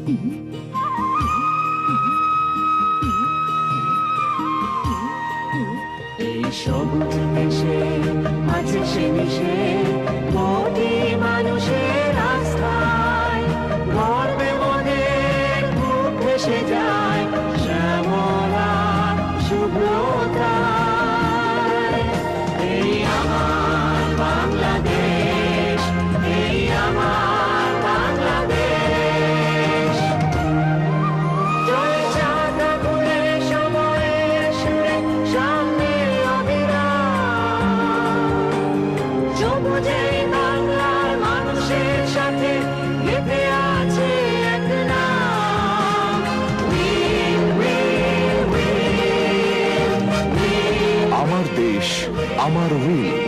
এই সবুজ দেশে আছে সে মিশে কোটি মানুষের আস্থায়, গর্বে মোদের বুক ভেসে যায় শ্যামলা শুভ্রতায়। এই আমার বাংলাদেশ, এই আমার বাংলাদেশ। চলছে আগুনে সময়ের সুরে সামনে অবিরাম, সবুজে বাংলার মানুষের সাথে গেঁথে আছে এক নাম। We'll, we'll, we'll, we'll, আমার দেশ, আমার উইল।